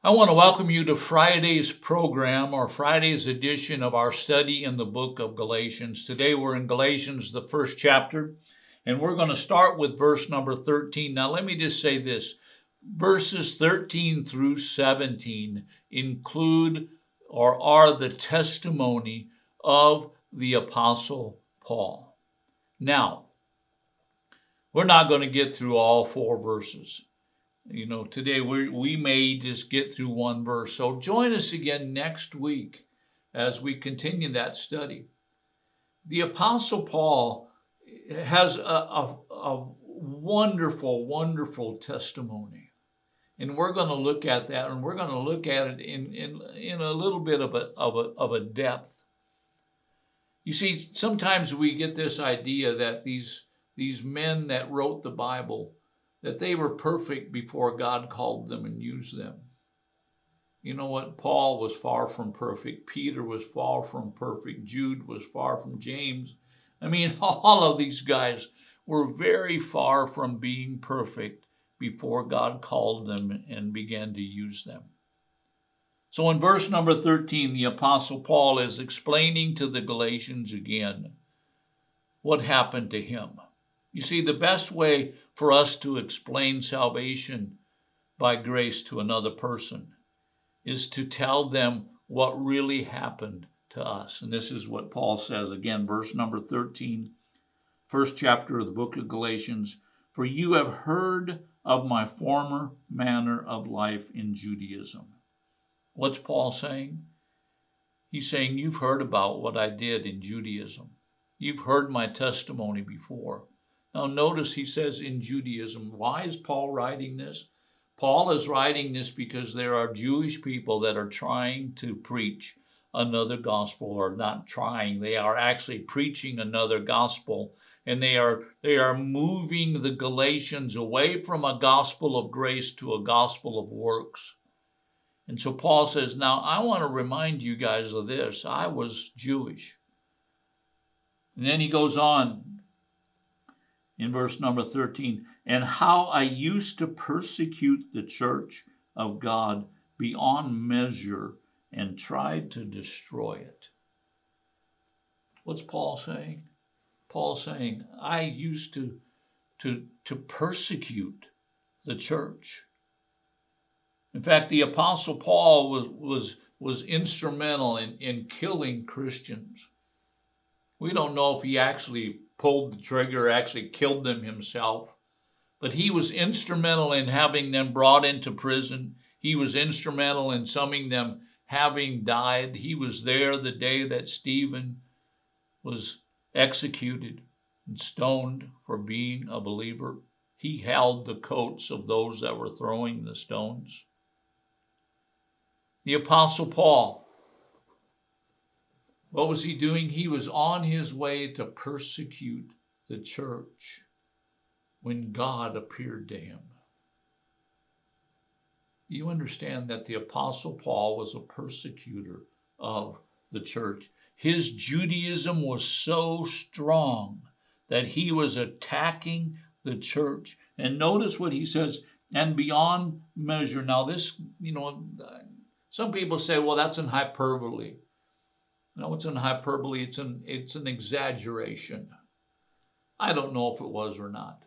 I want to welcome you to Friday's program or Friday's edition of our study in the book of Galatians. Today we're in Galatians, the first chapter, and we're going to start with verse number 13. Now let me just say this. Verses 13 through 17 include or are the testimony of the Apostle Paul. Now, we're not going to get through all four verses. Today we may just get through one verse. So join us again next week as we continue that study. The Apostle Paul has a wonderful, wonderful testimony. And we're going to look at that, and we're going to look at it in a little bit of a depth. You see, sometimes we get this idea that these men that wrote the Bible, that they were perfect before God called them and used them. You know what? Paul was far from perfect. Peter was far from perfect. Jude was far from James. I mean, all of these guys were very far from being perfect before God called them and began to use them. So in verse number 13, the Apostle Paul is explaining to the Galatians again what happened to him. You see, the best way for us to explain salvation by grace to another person is to tell them what really happened to us. And this is what Paul says again, verse number 13, first chapter of the book of Galatians. For you have heard of my former manner of life in Judaism. What's Paul saying? He's saying, you've heard about what I did in Judaism. You've heard my testimony before. Now notice he says in Judaism. Why is Paul writing this? Paul is writing this because there are Jewish people that are trying to preach another gospel, or not trying. They are actually preaching another gospel, and they are moving the Galatians away from a gospel of grace to a gospel of works. And so Paul says, now I want to remind you guys of this. I was Jewish. And then he goes on in verse number 13, and how I used to persecute the church of God beyond measure and tried to destroy it. What's Paul saying? Paul's saying, I used to persecute the church. In fact, the Apostle Paul was instrumental in killing Christians. We don't know if he actually pulled the trigger, actually killed them himself, but he was instrumental in having them brought into prison. He was instrumental in some of them having died. He was there the day that Stephen was executed and stoned for being a believer. He held the coats of those that were throwing the stones. The Apostle Paul, what was he doing? He was on his way to persecute the church when God appeared to him. You understand that the Apostle Paul was a persecutor of the church. His Judaism was so strong that he was attacking the church. And notice what he says, and beyond measure. Now this, some people say, well, that's in hyperbole. No, it's in hyperbole. It's an exaggeration. I don't know if it was or not.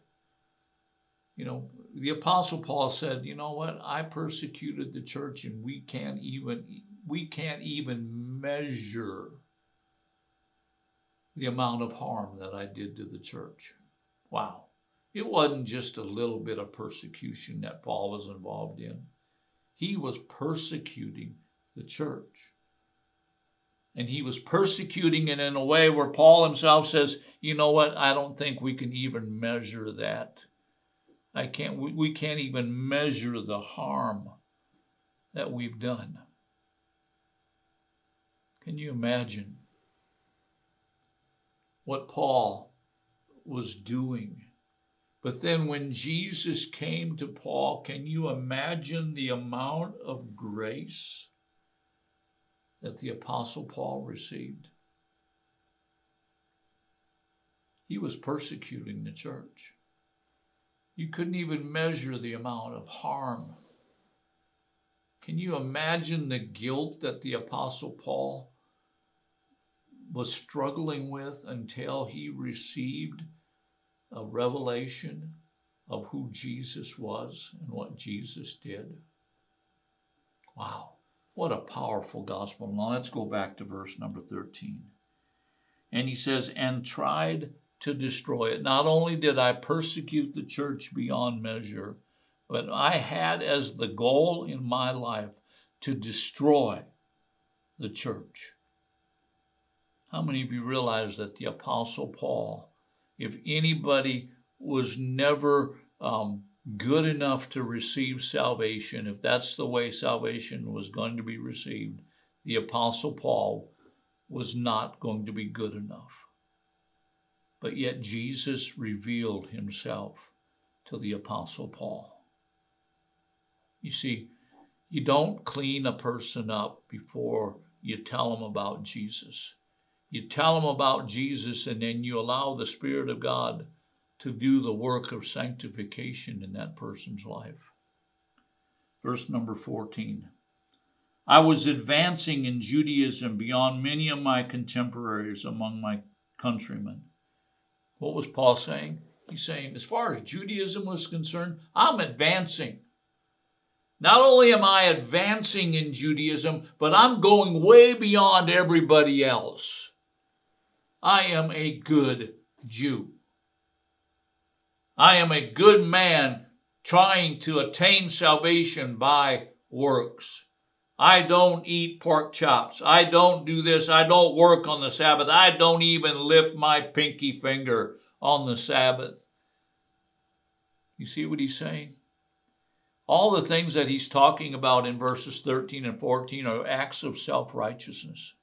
The Apostle Paul said, you know what? I persecuted the church, and we can't even measure the amount of harm that I did to the church. Wow. It wasn't just a little bit of persecution that Paul was involved in. He was persecuting the church. And he was persecuting it in a way where Paul himself says, you know what? I don't think we can even measure that. We can't even measure the harm that we've done. Can you imagine what Paul was doing? But then when Jesus came to Paul, can you imagine the amount of grace that the Apostle Paul received? He was persecuting the church. You couldn't even measure the amount of harm Can you imagine the guilt that the Apostle Paul was struggling with until he received a revelation of who Jesus was and what Jesus did? Wow, what a powerful gospel. Now let's go back to verse number 13. And he says, and tried to destroy it. Not only did I persecute the church beyond measure, but I had as the goal in my life to destroy the church. How many of you realize that the Apostle Paul, if anybody was never good enough to receive salvation, if that's the way salvation was going to be received, the Apostle Paul was not going to be good enough. But yet Jesus revealed himself to the Apostle Paul. You see, you don't clean a person up before you tell them about Jesus. You tell them about Jesus, and then you allow the Spirit of God to do the work of sanctification in that person's life. Verse number 14. I was advancing in Judaism beyond many of my contemporaries among my countrymen. What was Paul saying? He's saying, as far as Judaism was concerned, I'm advancing. Not only am I advancing in Judaism, but I'm going way beyond everybody else. I am a good Jew. I am a good man trying to attain salvation by works. I don't eat pork chops. I don't do this. I don't work on the Sabbath. I don't even lift my pinky finger on the Sabbath. You see what he's saying? All the things that he's talking about in verses 13 and 14 are acts of self-righteousness.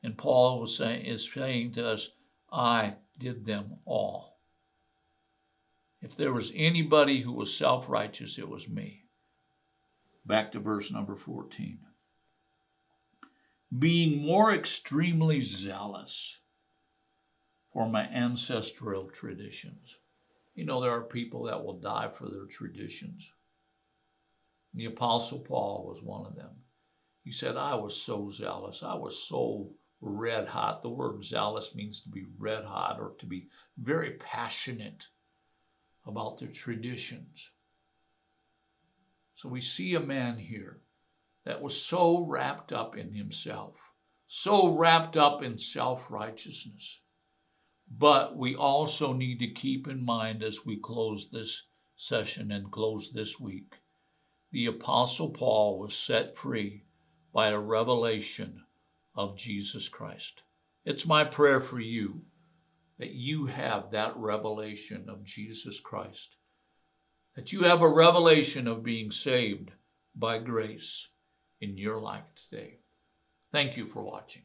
And Paul is saying to us, I did them all. If there was anybody who was self-righteous, it was me. Back to verse number 14. Being more extremely zealous for my ancestral traditions. You know, there are people that will die for their traditions. The Apostle Paul was one of them. He said, I was so zealous. I was so red hot. The word zealous means to be red hot or to be very passionate about their traditions. So we see a man here that was so wrapped up in himself, so wrapped up in self-righteousness. But we also need to keep in mind as we close this session and close this week, the Apostle Paul was set free by a revelation of Jesus Christ. It's my prayer for you that you have that revelation of Jesus Christ, that you have a revelation of being saved by grace in your life today. Thank you for watching.